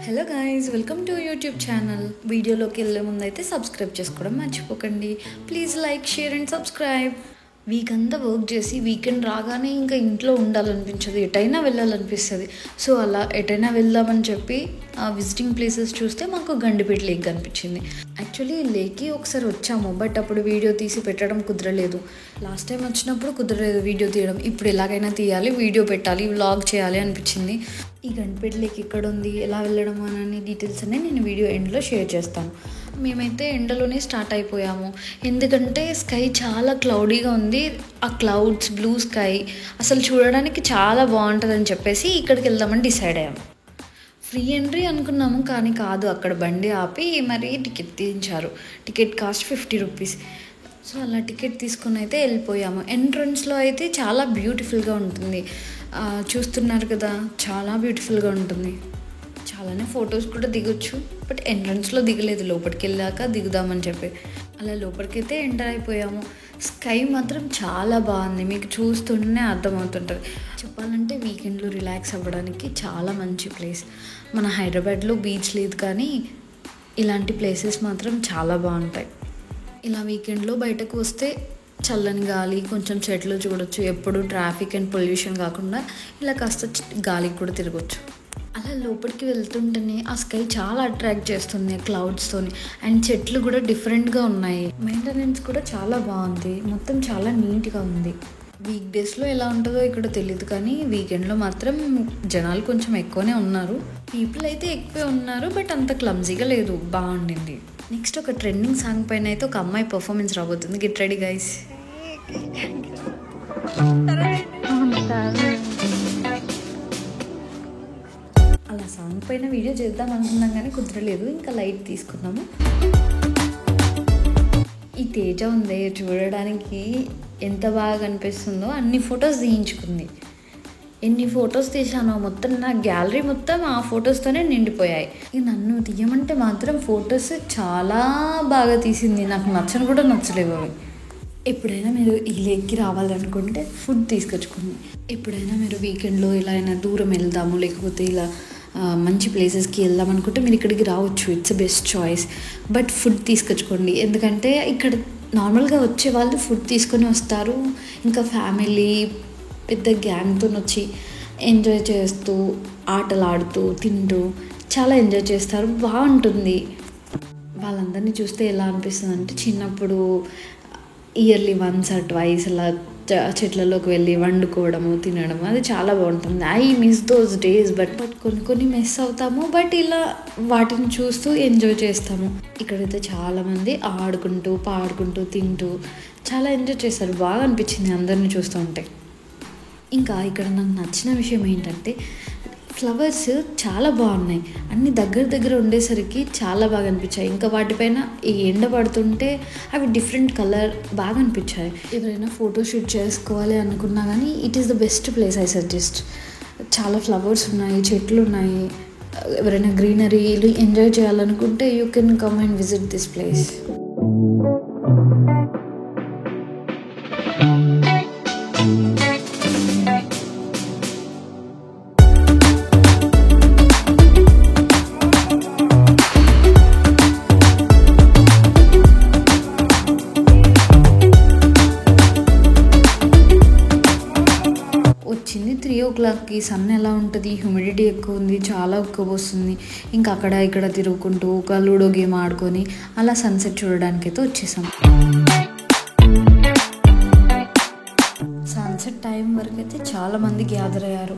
Hello guys, welcome to YouTube channel. వీడియోలోకి వెళ్ళే ముందు అయితే సబ్స్క్రైబ్ చేసుకోవడం మర్చిపోకండి. Please like, share and subscribe. Week అంతా వర్క్ చేసి వీకెండ్ రాగానే ఇంకా ఇంట్లో ఉండాలనిపించదు, ఎటైనా వెళ్ళాలనిపిస్తుంది. సో అలా ఎటైనా వెళ్దామని చెప్పి ఆ విజిటింగ్ ప్లేసెస్ చూస్తే మాకు గండిపేట లేక్ కనిపించింది. యాక్చువల్లీ లేక్కి ఒకసారి వచ్చాము, బట్ అప్పుడు వీడియో తీసి పెట్టడం కుదరలేదు. లాస్ట్ టైం వచ్చినప్పుడు కుదరలేదు వీడియో తీయడం. ఇప్పుడు ఎలాగైనా తీయాలి, వీడియో పెట్టాలి, వ్లాగ్ చేయాలి అనిపించింది. ఈ గండిపేట లేక్ ఎక్కడ ఉంది, ఎలా వెళ్ళడం అనే డీటెయిల్స్ అన్నీ నేను వీడియో ఎండ్లో షేర్ చేస్తాను. మేమైతే ఎండలోనే స్టార్ట్ అయిపోయాము, ఎందుకంటే స్కై చాలా క్లౌడీగా ఉంది. ఆ క్లౌడ్స్, బ్లూ స్కై అసలు చూడడానికి చాలా బాగుంటుందని చెప్పేసి ఇక్కడికి వెళ్దామని డిసైడ్ అయ్యాము. ఫ్రీ ఎంట్రీ అనుకున్నాము, కానీ కాదు, అక్కడ బండి ఆపి మరి టికెట్ తీయించారు. Ticket cost 50 rupees. సో అలా టికెట్ తీసుకుని అయితే వెళ్ళిపోయాము. ఎంట్రన్స్లో అయితే చాలా బ్యూటిఫుల్గా ఉంటుంది, చూస్తున్నారు కదా, చాలా బ్యూటిఫుల్గా ఉంటుంది. చాలానే ఫొటోస్ కూడా దిగొచ్చు, బట్ ఎంట్రన్స్లో దిగలేదు, లోపలికి వెళ్ళాక దిగుదామని చెప్పి అలా లోపలికైతే ఎంటర్ అయిపోయాము. స్కై మాత్రం చాలా బాగుంది, మీకు చూస్తుంటేనే అర్థమవుతుంటుంది. చెప్పాలంటే వీకెండ్లో రిలాక్స్ అవ్వడానికి చాలా మంచి ప్లేస్. మన హైదరాబాద్లో బీచ్ లేదు, కానీ ఇలాంటి ప్లేసెస్ మాత్రం చాలా బాగుంటాయి. ఇలా వీకెండ్లో బయటకు వస్తే చల్లని గాలి, కొంచెం చెట్లు చూడొచ్చు, ఎప్పుడు ట్రాఫిక్ అండ్ పొల్యూషన్ కాకుండా ఇలా కాస్త గాలికి కూడా తిరగచ్చు. అలా లోపలికి వెళ్తుంటేనే ఆ స్కై చాలా అట్రాక్ట్ చేస్తుంది క్లౌడ్స్తోని. అండ్ చెట్లు కూడా డిఫరెంట్గా ఉన్నాయి, మెయింటెనెన్స్ కూడా చాలా బాగుంది, మొత్తం చాలా నీట్గా ఉంది. వీక్ డేస్లో ఎలా ఉంటుందో ఇక్కడ తెలియదు, కానీ వీకెండ్లో మాత్రం జనాలు కొంచెం ఎక్కువనే ఉన్నారు. పీపుల్ అయితే ఎక్కువే ఉన్నారు, బట్ అంత క్లమ్జీగా లేదు, బాగుండింది. నెక్స్ట్ ఒక ట్రెండింగ్ సాంగ్ పైన అయితే ఒక అమ్మాయి పర్ఫార్మెన్స్ రాబోతుంది. Get ready guys. అలా సాంగ్ పైన వీడియో చేద్దాం అనుకున్నాం, కానీ కుదరలేదు, ఇంకా లైట్ తీసుకున్నాము. ఈ తేజ ఉంది చూడడానికి ఎంత బాగా కనిపిస్తుందో, అన్ని ఫొటోస్ తీయించుకుంది. ఎన్ని ఫొటోస్ తీసానో, మొత్తం నా గ్యాలరీ మొత్తం ఆ ఫొటోస్తోనే నిండిపోయాయి. నన్ను తీయమంటే మాత్రం ఫొటోస్ చాలా బాగా తీసింది, నాకు నచ్చని కూడా నచ్చలేవు అవి. ఎప్పుడైనా మీరు ఈ లేక్కి రావాలనుకుంటే ఫుడ్ తీసుకొచ్చుకోండి. ఎప్పుడైనా మీరు వీకెండ్లో ఇలా అయినా దూరం వెళ్దాము, లేకపోతే ఇలా మంచి ప్లేసెస్కి వెళ్దాం అనుకుంటే మీరు ఇక్కడికి రావచ్చు, it's best choice. But food తీసుకొచ్చుకోండి, ఎందుకంటే ఇక్కడ నార్మల్గా వచ్చే వాళ్ళు ఫుడ్ తీసుకొని వస్తారు, ఇంకా ఫ్యామిలీ పెద్ద గ్యాంగ్తో వచ్చి ఎంజాయ్ చేస్తూ, ఆటలు ఆడుతూ, తింటూ చాలా ఎంజాయ్ చేస్తారు, బాగుంటుంది. వాళ్ళందరినీ చూస్తే ఎలా అనిపిస్తుంది అంటే, చిన్నప్పుడు ఇయర్లీ వన్స్ ఆర్ ట్వైస్ అలా చెట్లలోకి వెళ్ళి వండుకోవడము, తినడం, అది చాలా బాగుంటుంది. I miss those days. But కొన్ని మిస్ అవుతాము, బట్ ఇలా వాటిని చూస్తూ ఎంజాయ్ చేస్తాము. ఇక్కడైతే చాలామంది ఆడుకుంటూ, పాడుకుంటూ, తింటూ చాలా ఎంజాయ్ చేస్తారు, బాగా అనిపించింది అందరినీ చూస్తూ ఉంటే. ఇంకా ఇక్కడ నాకు నచ్చిన విషయం ఏంటంటే, ఫ్లవర్స్ చాలా బాగున్నాయి, అన్నీ దగ్గర ఉండేసరికి చాలా బాగా అనిపించాయి. ఇంకా వాటిపైన ఈ ఎండ పడుతుంటే అవి డిఫరెంట్ కలర్ బాగా అనిపించాయి. ఎవరైనా ఫోటోషూట్ చేసుకోవాలి అనుకున్నా కానీ it is the best place, I suggest. చాలా ఫ్లవర్స్ ఉన్నాయి, చెట్లు ఉన్నాయి. ఎవరైనా గ్రీనరీ ఎంజాయ్ చేయాలనుకుంటే you can come and visit this place. వచ్చింది 3 o'clockకి. సన్ ఎలా ఉంటుంది, హ్యూమిడిటీ ఎక్కువ ఉంది, చాలా ఎక్కువ వస్తుంది. ఇంకా అక్కడ ఇక్కడ తిరుగుకుంటూ ఒక లూడో గేమ్ ఆడుకొని అలా సన్సెట్ చూడడానికి అయితే వచ్చేసాం. సన్సెట్ టైం వరకు అయితే చాలామంది గ్యాదర్ అయ్యారు.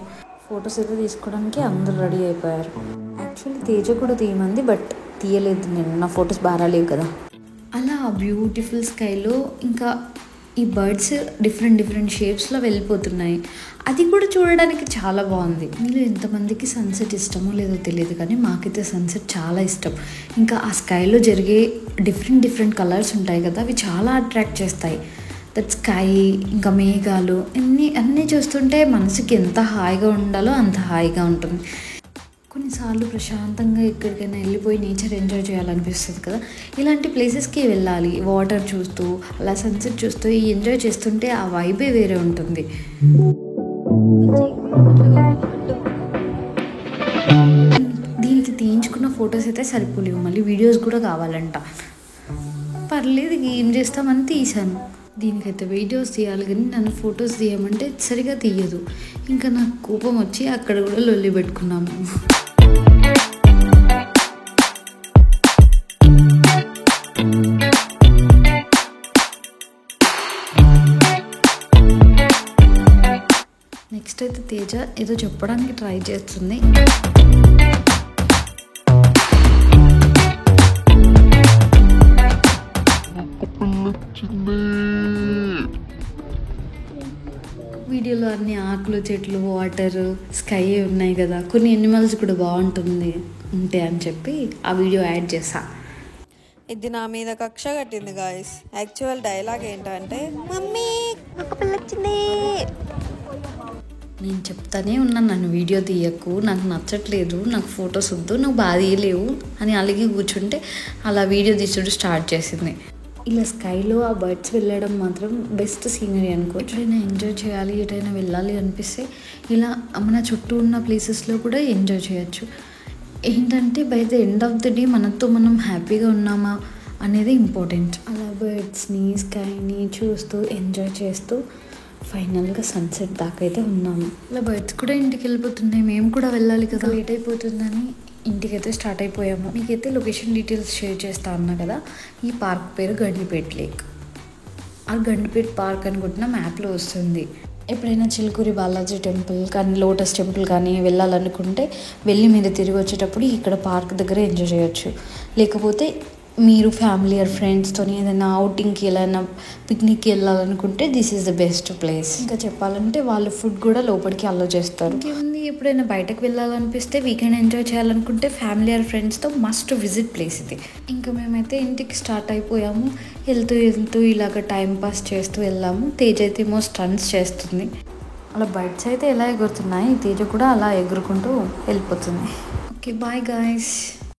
ఫొటోస్ అయితే తీసుకోవడానికి అందరూ రెడీ అయిపోయారు. యాక్చువల్లీ తేజ కూడా తీయమంది, బట్ తీయలేదు నేను, నా ఫొటోస్ బాగా లేవు కదా. అలా బ్యూటిఫుల్ స్కైలో ఇంకా ఈ బర్డ్స్ డిఫరెంట్ షేప్స్లో వెళ్ళిపోతున్నాయి, అది కూడా చూడడానికి చాలా బాగుంది. మీరు ఎంతమందికి సన్సెట్ ఇష్టమో లేదో తెలియదు, కానీ మాకైతే సన్సెట్ చాలా ఇష్టం. ఇంకా ఆ స్కైలో జరిగే డిఫరెంట్ కలర్స్ ఉంటాయి కదా, అవి చాలా అట్రాక్ట్ చేస్తాయి. దట్ స్కై, ఇంకా మేఘాలు, అన్నీ చూస్తుంటే మనసుకి ఎంత హాయిగా ఉండాలో అంత హాయిగా ఉంటుంది. కొన్నిసార్లు ప్రశాంతంగా ఎక్కడికైనా వెళ్ళిపోయి నేచర్ ఎంజాయ్ చేయాలనిపిస్తుంది కదా, ఇలాంటి ప్లేసెస్కి వెళ్ళాలి. వాటర్ చూస్తూ అలా సన్సెట్ చూస్తూ ఎంజాయ్ చేస్తుంటే ఆ వైబే వేరే ఉంటుంది. దీనికి ఫొటోస్ అయితే సరిపోలేవు, మళ్ళీ వీడియోస్ కూడా కావాలంట. పర్లేదు ఏం చేస్తామని తీసాను. దీనికైతే వీడియోస్ తీయాలి కానీ నన్ను ఫొటోస్ తీయమంటే సరిగా తీయదు. ఇంకా నాకు కోపం వచ్చి అక్కడ కూడా లొల్లి పెట్టుకున్నాము. నెక్స్ట్ అయితే తేజ ఏదో చెప్పడానికి ట్రై చేస్తుంది. వీడియోలో అన్ని ఆకులు, చెట్లు, వాటర్, స్కై ఉన్నాయి కదా, కొన్ని ఎనిమల్స్ కూడా ఉంటాయి అని చెప్పి ఆ వీడియో యాడ్ చేసా. ఇది నా మీద కక్ష కట్టింది గాయస్. యాక్చువల్ డైలాగ్ ఏంటంటే, మమ్మీ ఒక పిల్ల వచ్చింది. నేను చెప్తానే ఉన్నాను, నన్ను వీడియో తీయకు, నాకు నచ్చట్లేదు, నాకు ఫొటోస్ వద్దు, నాకు బాగా తీయలేవు అని అలాగే కూర్చుంటే అలా వీడియో తీసుడు స్టార్ట్ చేసింది. ఇలా స్కైలో ఆ బర్డ్స్ వెళ్ళడం మాత్రం బెస్ట్ సీనరీ అనుకో. ఎటైనా ఎంజాయ్ చేయాలి, ఎటైనా వెళ్ళాలి అనిపిస్తే ఇలా మన చుట్టూ ఉన్న ప్లేసెస్లో కూడా ఎంజాయ్ చేయొచ్చు. ఏంటంటే by the end of the day మనతో మనం హ్యాపీగా ఉన్నామా అనేది ఇంపార్టెంట్. అలా బర్డ్స్ని, స్కైని చూస్తూ ఎంజాయ్ చేస్తూ ఫైనల్గా సన్సెట్ దాకా అయితే ఉన్నాము. ఇలా బర్డ్స్ కూడా ఇంటికి వెళ్ళిపోతున్నాయి, మేము కూడా వెళ్ళాలి కదా, లేట్ అయిపోతుందని ఇంటికైతే స్టార్ట్ అయిపోయాము. మీకైతే లొకేషన్ డీటెయిల్స్ షేర్ చేస్తా అన్నా కదా. ఈ పార్క్ పేరు గండిపేట్ లేక్. ఆ గండిపేట్ పార్క్ అనుకుంటున్న మ్యాప్లో వస్తుంది. ఎప్పుడైనా చిలుకూరి బాలాజీ టెంపుల్ కానీ, లోటస్ టెంపుల్ కానీ వెళ్ళాలనుకుంటే వెళ్ళి మీరు తిరిగి వచ్చేటప్పుడు ఇక్కడ పార్క్ దగ్గర ఎంజాయ్ చేయొచ్చు. లేకపోతే మీరు ఫ్యామిలీ ఆర్ ఫ్రెండ్స్తో ఏదైనా అవుటింగ్కి వెళ్ళైనా పిక్నిక్కి వెళ్ళాలనుకుంటే this is the best place. ఇంకా చెప్పాలంటే వాళ్ళు ఫుడ్ కూడా లోపలికి అలో చేస్తారు. ఇంకేముంది, ఎప్పుడైనా బయటకు వెళ్ళాలనిపిస్తే, వీకెండ్ ఎంజాయ్ చేయాలనుకుంటే ఫ్యామిలీ ఆర్ ఫ్రెండ్స్తో మస్ట్ విజిట్ ప్లేస్ ఇది. ఇంకా మేమైతే ఇంటికి స్టార్ట్ అయిపోయాము. వెళ్తూ ఇలాగ టైం పాస్ చేస్తూ వెళ్ళాము. తేజ అయితే ఏమో స్టన్స్ చేస్తుంది. అలా బర్డ్స్ అయితే ఎలా ఎగురుతున్నాయి, తేజ కూడా అలా ఎగురుకుంటూ వెళ్ళిపోతుంది. Okay, bye guys.